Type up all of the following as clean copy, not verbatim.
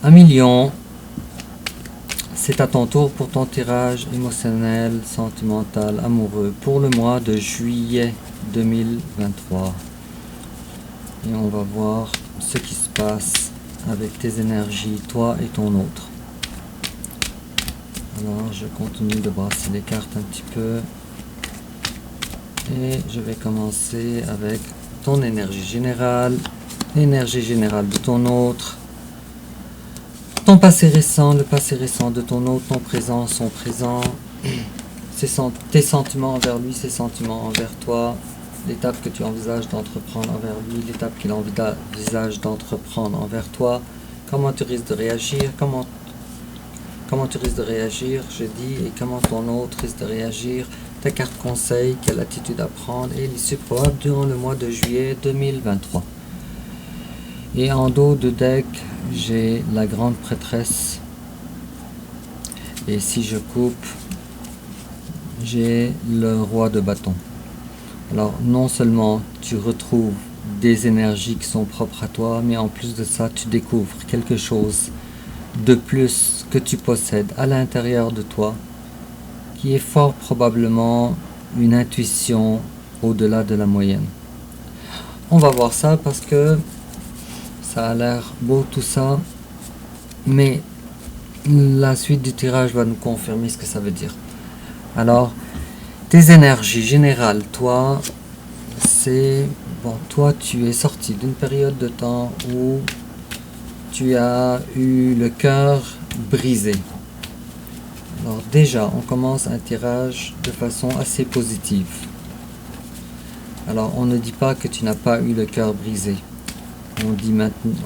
1 million, c'est à ton tour pour ton tirage émotionnel, sentimental, amoureux pour le mois de juillet 2023. Et on va voir ce qui se passe avec tes énergies, toi et ton autre. Alors, je continue de brasser les cartes un petit peu. Et je vais commencer avec ton énergie générale, l'énergie générale de ton autre, ton passé récent, le passé récent de ton autre, ton présent, son présent, tes sentiments envers lui, ses sentiments envers toi, l'étape que tu envisages d'entreprendre envers lui, l'étape qu'il envisage d'entreprendre envers toi, comment tu risques de réagir, comment tu risques de réagir, je dis, et comment ton autre risque de réagir, ta carte conseil, quelle attitude à prendre, et l'issue probable durant le mois de juillet 2023. Et en dos de deck, j'ai la grande prêtresse. Et si je coupe, j'ai le roi de bâton. Alors non seulement tu retrouves des énergies qui sont propres à toi, mais en plus de ça, tu découvres quelque chose de plus que tu possèdes à l'intérieur de toi, qui est fort probablement une intuition au-delà de la moyenne. On va voir ça parce que ça a l'air beau tout ça, mais la suite du tirage va nous confirmer ce que ça veut dire. Alors, tes énergies générales, toi, c'est... Bon, toi, tu es sorti d'une période de temps où tu as eu le cœur brisé. Alors déjà, on commence un tirage de façon assez positive. Alors, on ne dit pas que tu n'as pas eu le cœur brisé.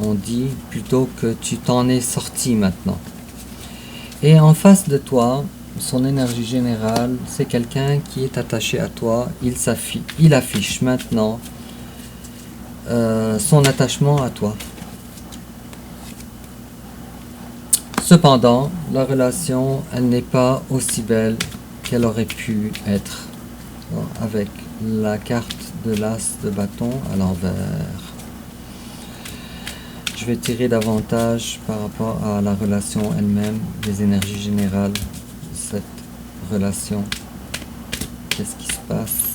On dit plutôt que tu t'en es sorti maintenant. Et en face de toi, son énergie générale, c'est quelqu'un qui est attaché à toi. Il affiche maintenant son attachement à toi. Cependant, la relation, elle n'est pas aussi belle qu'elle aurait pu être. Alors, avec la carte de l'as de bâton à l'envers. Je vais tirer davantage par rapport à la relation elle-même, les énergies générales de cette relation. Qu'est-ce qui se passe?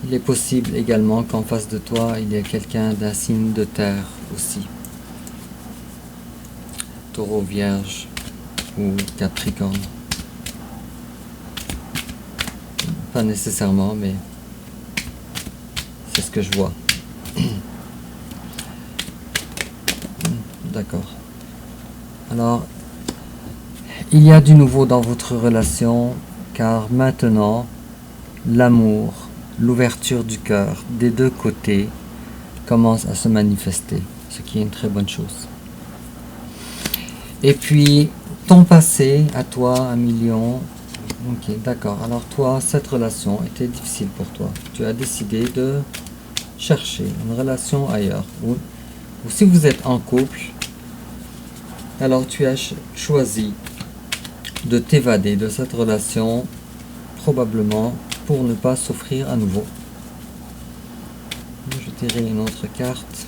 Il est possible également qu'en face de toi, il y ait quelqu'un d'un signe de terre aussi. Taureau, Vierge ou Capricorne. Pas nécessairement, mais c'est ce que je vois. D'accord. Alors, il y a du nouveau dans votre relation, car maintenant, l'amour, l'ouverture du cœur des deux côtés commence à se manifester, ce qui est une très bonne chose. Et puis, ton passé, à toi, 1 million... Ok, d'accord. Alors toi, cette relation était difficile pour toi. Tu as décidé de chercher une relation ailleurs. Ou si vous êtes en couple, alors tu as choisi de t'évader de cette relation, probablement pour ne pas souffrir à nouveau. Je vais tirer une autre carte.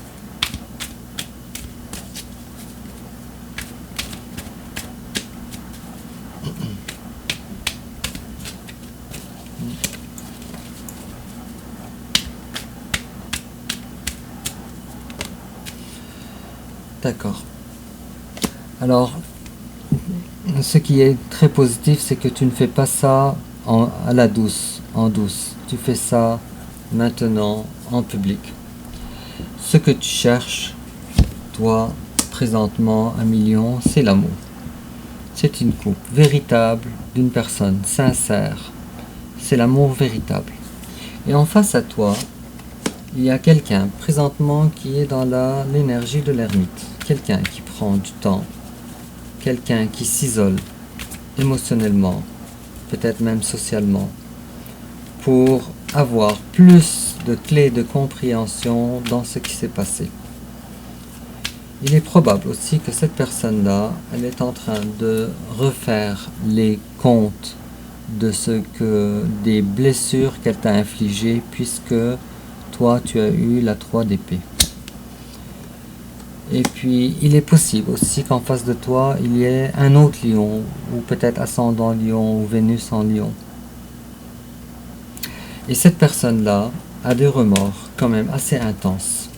D'accord. Alors, ce qui est très positif, c'est que tu ne fais pas ça à la douce, en douce. Tu fais ça maintenant en public. Ce que tu cherches, toi, présentement, 1 million, c'est l'amour. C'est une coupe véritable d'une personne sincère. C'est l'amour véritable. Et en face à toi, il y a quelqu'un présentement qui est dans l'énergie de l'ermite. Quelqu'un qui prend du temps. Quelqu'un qui s'isole émotionnellement, peut-être même socialement, pour avoir plus de clés de compréhension dans ce qui s'est passé. Il est probable aussi que cette personne-là, elle est en train de refaire les comptes des blessures qu'elle t'a infligées, puisque toi tu as eu la 3 d'épée. Et puis il est possible aussi qu'en face de toi il y ait un autre lion, ou peut-être ascendant lion ou Vénus en lion. Et cette personne-là a des remords quand même assez intenses.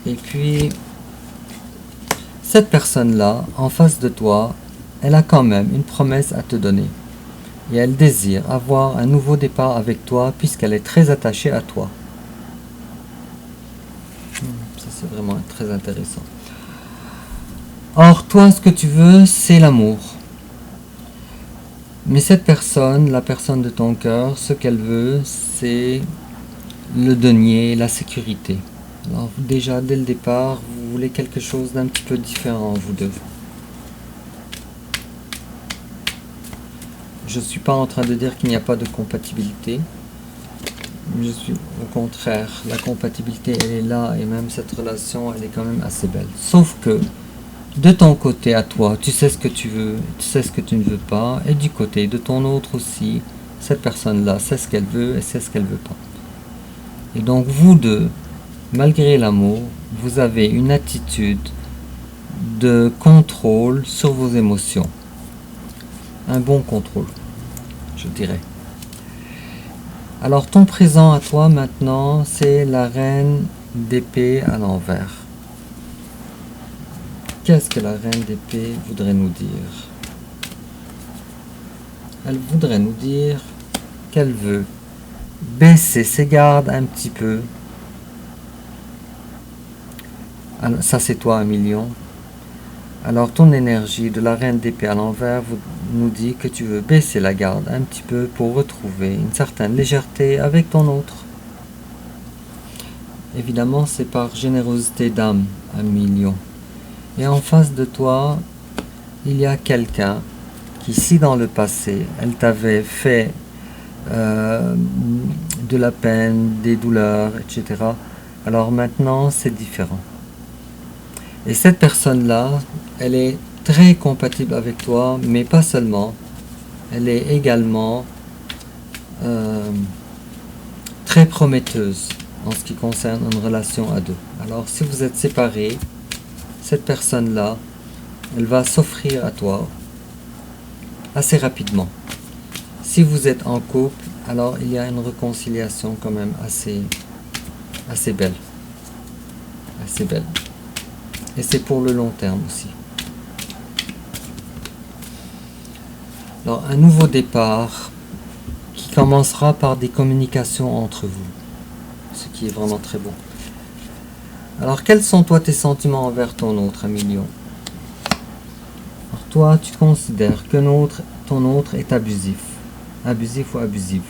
Et puis cette personne-là, en face de toi, elle a quand même une promesse à te donner. Et elle désire avoir un nouveau départ avec toi puisqu'elle est très attachée à toi. Ça c'est vraiment très intéressant. Or, toi, ce que tu veux, c'est l'amour. Mais cette personne, la personne de ton cœur, ce qu'elle veut, c'est le denier, la sécurité. Alors déjà, dès le départ, vous voulez quelque chose d'un petit peu différent, vous deux. Je ne suis pas en train de dire qu'il n'y a pas de compatibilité. Je suis au contraire, la compatibilité, elle est là, et même cette relation, elle est quand même assez belle. Sauf que, de ton côté à toi, tu sais ce que tu veux, tu sais ce que tu ne veux pas, et du côté de ton autre aussi, cette personne-là sait ce qu'elle veut et sait ce qu'elle ne veut pas. Et donc vous deux, malgré l'amour, vous avez une attitude de contrôle sur vos émotions. Un bon contrôle, je dirais. Alors ton présent à toi maintenant, c'est la reine d'épée à l'envers. Qu'est-ce que la reine d'épée voudrait nous dire? Elle voudrait nous dire qu'elle veut baisser ses gardes un petit peu. Alors, ça c'est toi, un million. Alors ton énergie de la reine d'épée à l'envers nous dit que tu veux baisser la garde un petit peu pour retrouver une certaine légèreté avec ton autre. Évidemment, c'est par générosité d'âme, un million. Et en face de toi, il y a quelqu'un qui, si dans le passé, elle t'avait fait de la peine, des douleurs, etc., alors maintenant, c'est différent. Et cette personne-là, elle est très compatible avec toi, mais pas seulement. Elle est également très prometteuse en ce qui concerne une relation à deux. Alors, si vous êtes séparés, cette personne-là, elle va s'offrir à toi assez rapidement. Si vous êtes en couple, alors il y a une réconciliation quand même assez belle. Assez belle. Et c'est pour le long terme aussi. Alors, un nouveau départ qui commencera par des communications entre vous, ce qui est vraiment très beau. Alors, quels sont toi tes sentiments envers ton autre, un million? Alors, toi, tu considères que ton autre est abusif ou abusive.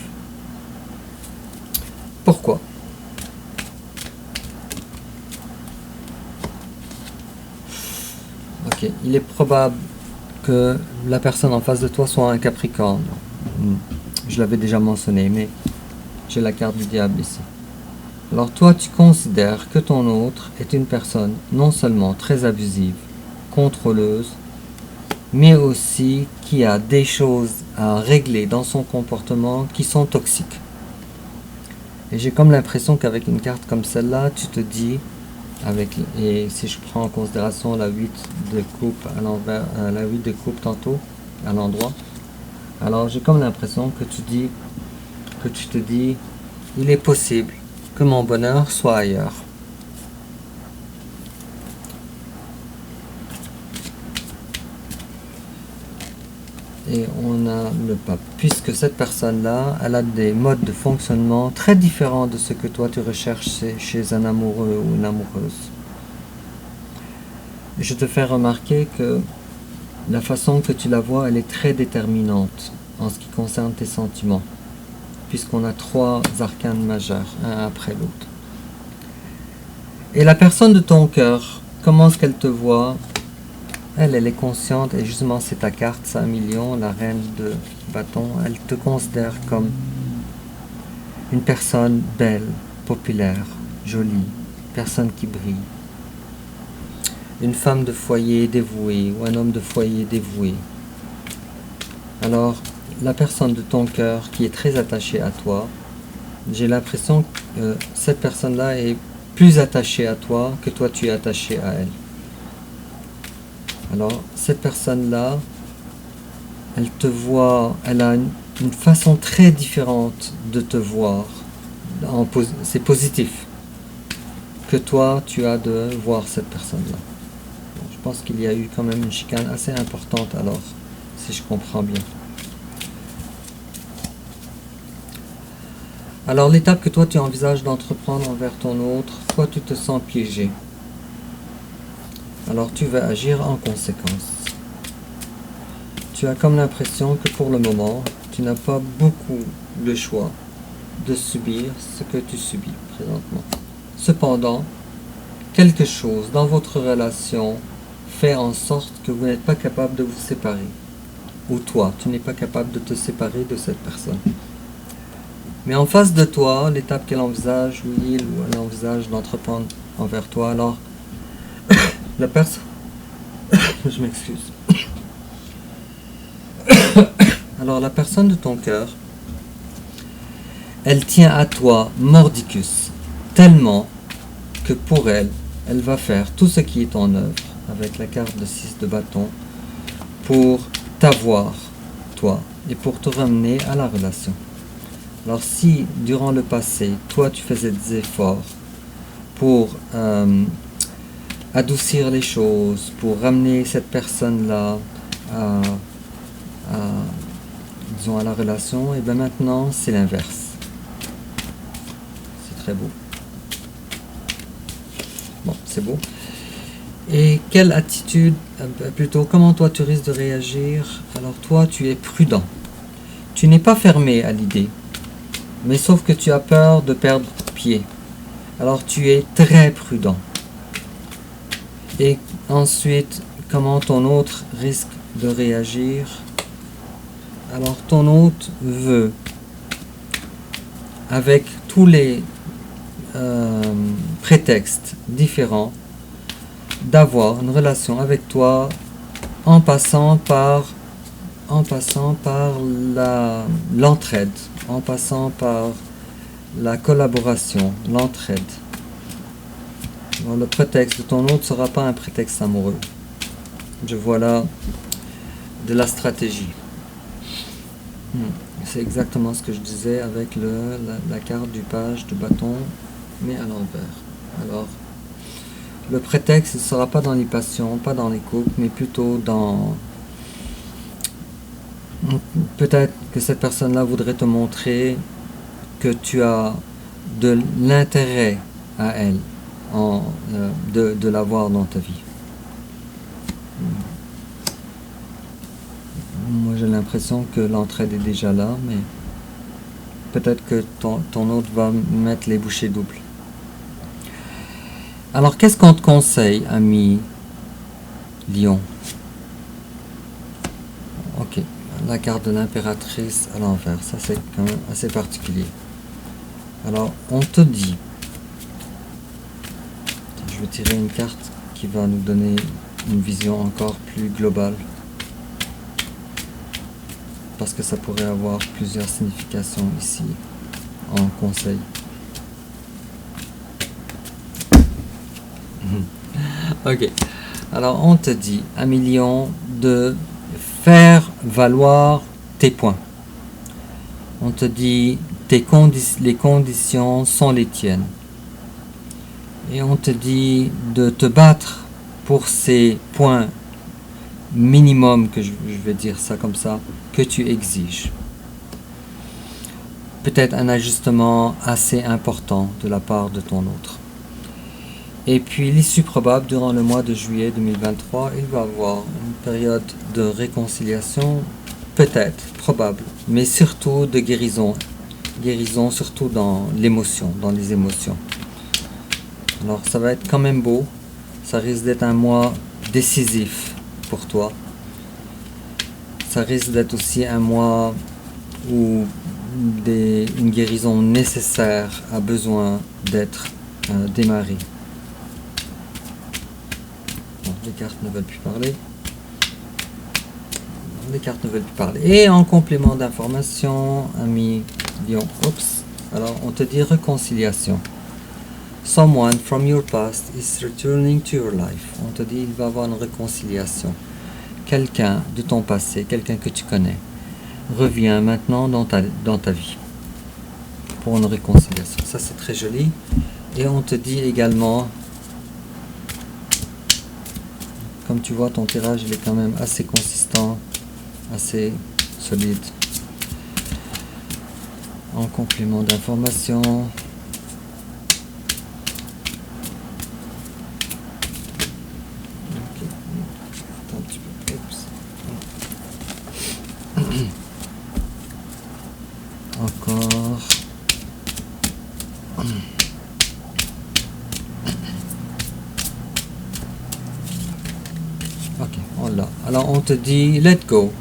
Pourquoi? Ok, il est probable que la personne en face de toi soit un Capricorne. Je l'avais déjà mentionné, mais j'ai la carte du diable ici. Alors toi, tu considères que ton autre est une personne non seulement très abusive, contrôleuse, mais aussi qui a des choses à régler dans son comportement qui sont toxiques. Et j'ai comme l'impression qu'avec une carte comme celle-là, tu te dis, et si je prends en considération la 8 de coupe à l'envers, la 8 de coupe tantôt, à l'endroit, alors j'ai comme l'impression que tu te dis, il est possible que mon bonheur soit ailleurs. Et on a le pape, puisque cette personne-là, elle a des modes de fonctionnement très différents de ce que toi tu recherches chez un amoureux ou une amoureuse. Je te fais remarquer que la façon que tu la vois, elle est très déterminante en ce qui concerne tes sentiments, puisqu'on a 3 arcanes majeurs, un après l'autre. Et la personne de ton cœur, comment est-ce qu'elle te voit? Elle est consciente, et justement c'est ta carte, c'est un million, la reine de bâton. Elle te considère comme une personne belle, populaire, jolie, personne qui brille. une femme de foyer dévouée ou un homme de foyer dévoué, alors la personne de ton cœur qui est très attachée à toi, j'ai l'impression que cette personne-là est plus attachée à toi que toi tu es attaché à elle. Alors cette personne-là, elle te voit, elle a une façon très différente de te voir. C'est positif que toi tu as de voir cette personne-là. Je pense qu'il y a eu quand même une chicane assez importante alors, si je comprends bien. Alors l'étape que toi tu envisages d'entreprendre envers ton autre, toi tu te sens piégé. Alors tu vas agir en conséquence. Tu as comme l'impression que pour le moment, tu n'as pas beaucoup le choix de subir ce que tu subis présentement. Cependant, quelque chose dans votre relation fait en sorte que vous n'êtes pas capable de vous séparer. Ou toi, tu n'es pas capable de te séparer de cette personne. Mais en face de toi, l'étape qu'elle envisage, ou il ou elle envisage d'entreprendre envers toi, alors la personne... Je m'excuse. Alors la personne de ton cœur, elle tient à toi mordicus, tellement que pour elle, elle va faire tout ce qui est en œuvre, avec la carte de 6 de bâton, pour t'avoir, toi, et pour te ramener à la relation. Alors si, durant le passé, toi tu faisais des efforts pour adoucir les choses, pour ramener cette personne-là disons à la relation, et bien maintenant c'est l'inverse. C'est très beau. Bon, c'est beau. Et quelle attitude, plutôt comment toi tu risques de réagir? Alors toi tu es prudent. Tu n'es pas fermé à l'idée, mais sauf que tu as peur de perdre pied. Alors tu es très prudent. Et ensuite, comment ton autre risque de réagir? Alors ton hôte veut, avec tous les prétextes différents, d'avoir une relation avec toi en passant par l'entraide, en passant par la collaboration, l'entraide. Le prétexte de ton hôte ne sera pas un prétexte amoureux. Je vois là de la stratégie. C'est exactement ce que je disais avec la carte du page de bâton, mais à l'envers. Alors, le prétexte ne sera pas dans les passions, pas dans les couples, mais plutôt dans... Peut-être que cette personne-là voudrait te montrer que tu as de l'intérêt à elle, de l'avoir dans ta vie. Moi j'ai l'impression que l'entraide est déjà là, mais peut-être que ton hôte va mettre les bouchées doubles. Alors qu'est-ce qu'on te conseille, ami Lion? Ok, la carte de l'impératrice à l'envers, ça c'est quand même assez particulier. Alors on te dit, je vais tirer une carte qui va nous donner une vision encore plus globale, parce que ça pourrait avoir plusieurs significations ici en conseil. Ok, alors on te dit, ami Lion, de faire valoir tes points. On te dit, les conditions sont les tiennes. Et on te dit de te battre pour ces points minimum, que je vais dire ça comme ça, que tu exiges. Peut-être un ajustement assez important de la part de ton autre. Et puis l'issue probable, durant le mois de juillet 2023, il va y avoir une période de réconciliation, peut-être, probable, mais surtout de guérison. Guérison surtout dans l'émotion, dans les émotions. Alors ça va être quand même beau, ça risque d'être un mois décisif pour toi. Ça risque d'être aussi un mois où une guérison nécessaire a besoin d'être démarrée. Bon, cartes ne veulent plus parler. Les cartes ne veulent plus parler. Et en complément d'information, ami Lion, oups, alors on te dit réconciliation. Someone from your past is returning to your life. On te dit il va y avoir une réconciliation. Quelqu'un de ton passé, quelqu'un que tu connais, revient maintenant dans ta vie pour une réconciliation. Ça c'est très joli. Et on te dit également, comme tu vois, ton tirage il est quand même assez consistant, assez solide. En complément d'information, un petit peu. Encore. Ok, on l'a. Alors on te dit let go.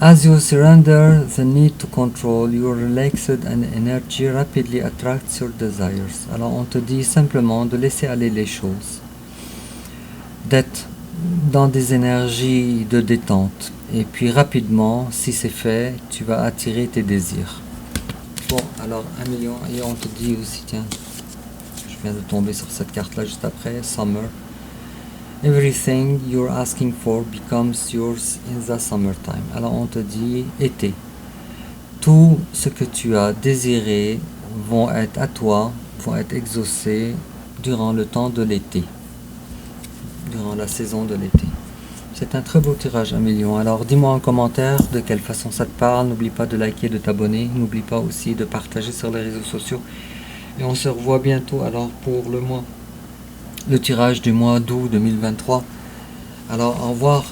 As you surrender the need to control, your relaxed and energy rapidly attracts your desires. Alors on te dit simplement de laisser aller les choses, d'être dans des énergies de détente. Et puis rapidement, si c'est fait, tu vas attirer tes désirs. Bon, alors 1 million, et on te dit aussi, tiens, je viens de tomber sur cette carte-là juste après, Summer. Everything you're asking for becomes yours in the summertime. Alors on te dit été. Tout ce que tu as désiré vont être à toi, vont être exaucés durant le temps de l'été. Durant la saison de l'été. C'est un très beau tirage, 1 million. Alors dis-moi en commentaire de quelle façon ça te parle. N'oublie pas de liker, de t'abonner. N'oublie pas aussi de partager sur les réseaux sociaux. Et on se revoit bientôt alors pour le tirage du mois d'août 2023. Alors au revoir.